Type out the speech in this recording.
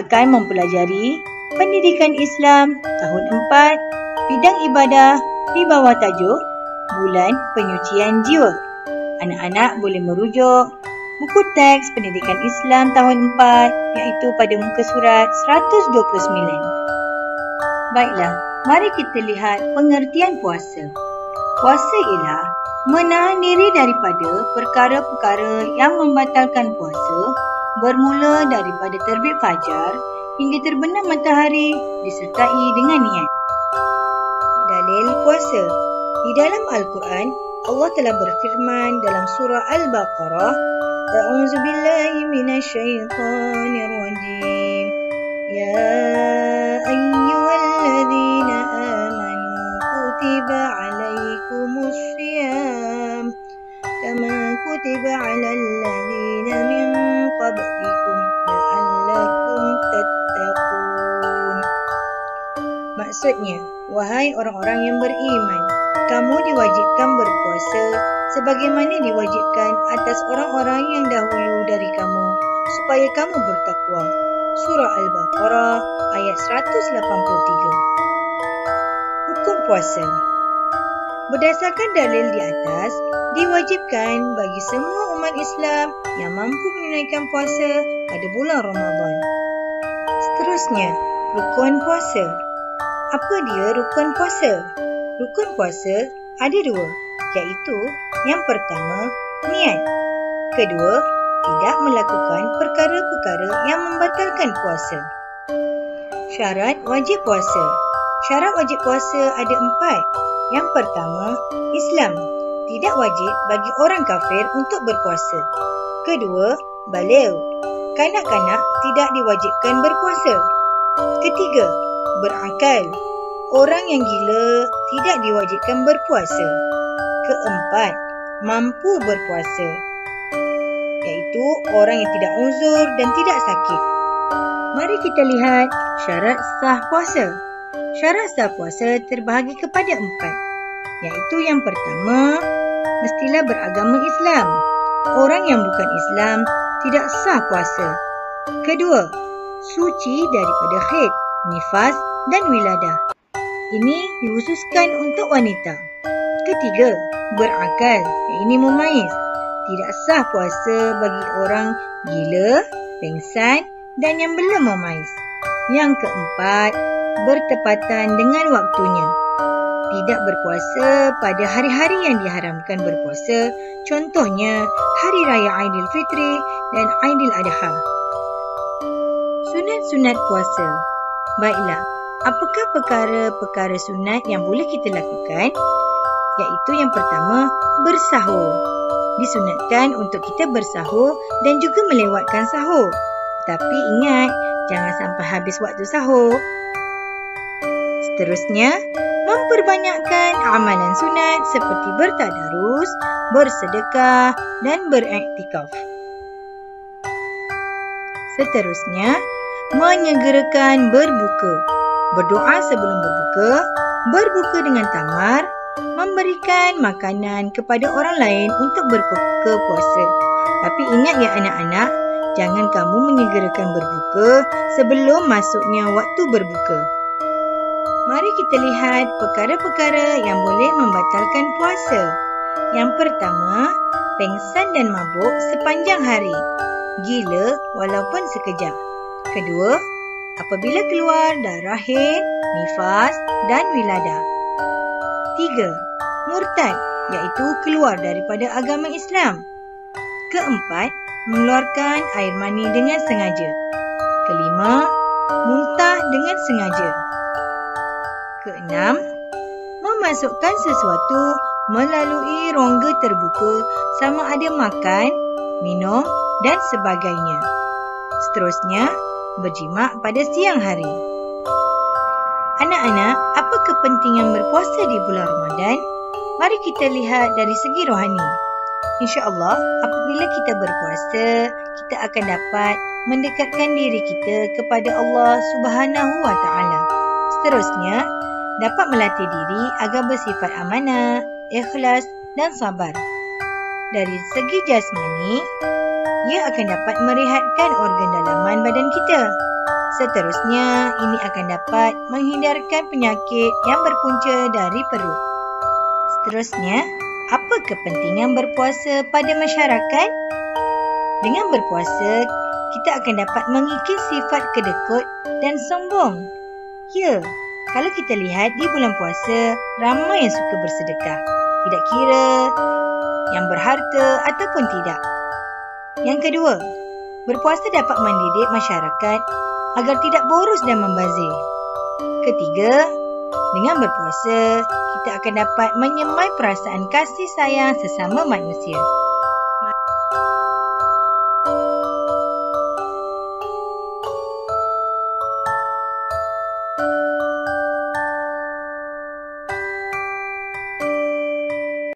akan mempelajari Pendidikan Islam tahun 4, bidang ibadah di bawah tajuk Bulan Penyucian Jiwa. Anak-anak boleh merujuk buku teks Pendidikan Islam tahun 4 iaitu pada muka surat 129. Baiklah, mari kita lihat pengertian puasa. Puasa ialah menahan diri daripada perkara-perkara yang membatalkan puasa bermula daripada terbit fajar hingga terbenam matahari disertai dengan niat. Dalil puasa. Di dalam Al-Quran, Allah telah berfirman dalam surah Al-Baqarah, A'udzu billahi minasyaitonir rajim. Ya ayyuhalladzina amanu kutiba alaikumus syiyam kama kutiba alal ladzina min qablikum la'allakum tattaqun. Maksudnya, wahai orang-orang yang beriman, kamu diwajibkan berpuasa sebagaimana diwajibkan atas orang-orang yang dahulu dari kamu supaya kamu bertakwa. Surah Al-Baqarah ayat 183. Hukum puasa. Berdasarkan dalil di atas, diwajibkan bagi semua umat Islam yang mampu menunaikan puasa pada bulan Ramadan. Seterusnya, rukun puasa. Apa dia rukun puasa? Rukun puasa ada dua, iaitu yang pertama, niat. Kedua, tidak melakukan perkara-perkara yang membatalkan puasa. Syarat wajib puasa. Syarat wajib puasa ada 4. Yang pertama, Islam. Tidak wajib bagi orang kafir untuk berpuasa. Kedua, baligh. Kanak-kanak tidak diwajibkan berpuasa. Ketiga, berakal. Orang yang gila tidak diwajibkan berpuasa. Keempat, mampu berpuasa, iaitu orang yang tidak uzur dan tidak sakit. Mari kita lihat syarat sah puasa. Syarat sah puasa terbahagi kepada 4, iaitu yang pertama, mestilah beragama Islam. Orang yang bukan Islam tidak sah puasa. Kedua, suci daripada haid, nifas dan wiladah. Ini dikhususkan untuk wanita. Ketiga, berakal, ini memais. Tidak sah puasa bagi orang gila, pengsan dan yang belum memais. Yang keempat, bertepatan dengan waktunya. Tidak berpuasa pada hari-hari yang diharamkan berpuasa, contohnya Hari Raya Aidilfitri dan Aidiladha. Sunat-sunat puasa. Baiklah, apakah perkara-perkara sunat yang boleh kita lakukan? Iaitu yang pertama, bersahur. Disunatkan untuk kita bersahur dan juga melewatkan sahur. Tapi ingat, jangan sampai habis waktu sahur. Seterusnya, memperbanyakkan amalan sunat seperti bertadarus, bersedekah dan beriktikaf. Seterusnya, menyegerakan berbuka. Berdoa sebelum berbuka dengan tamar, memberikan makanan kepada orang lain untuk berbuka puasa. Tapi ingat ya anak-anak, jangan kamu menyegerakan berbuka sebelum masuknya waktu berbuka. Mari kita lihat perkara-perkara yang boleh membatalkan puasa. Yang pertama, pengsan dan mabuk sepanjang hari. Gila walaupun sekejap. Kedua, apabila keluar darah haid, nifas dan wiladah. 3. Murtad, iaitu keluar daripada agama Islam. Keempat, mengeluarkan air mani dengan sengaja. Kelima, muntah dengan sengaja. Keenam, memasukkan sesuatu melalui rongga terbuka sama ada makan, minum dan sebagainya. Seterusnya, berjimak pada siang hari. Anak-anak, apa kepentingan berpuasa di bulan Ramadan? Mari kita lihat dari segi rohani. InsyaAllah, apabila kita berpuasa, kita akan dapat mendekatkan diri kita kepada Allah Subhanahu wa Ta'ala. Seterusnya, dapat melatih diri agar bersifat amanah, ikhlas dan sabar. Dari segi jasmani, ia akan dapat merehatkan organ dalaman badan kita. Seterusnya, ini akan dapat menghindarkan penyakit yang berpunca dari perut. Seterusnya, apa kepentingan berpuasa pada masyarakat? Dengan berpuasa, kita akan dapat mengikis sifat kedekut dan sombong. Ya, kalau kita lihat di bulan puasa, ramai yang suka bersedekah. Tidak kira yang berharta ataupun tidak. Yang kedua, berpuasa dapat mendidik masyarakat agar tidak boros dan membazir. Ketiga, dengan berpuasa, kita akan dapat menyemai perasaan kasih sayang sesama manusia.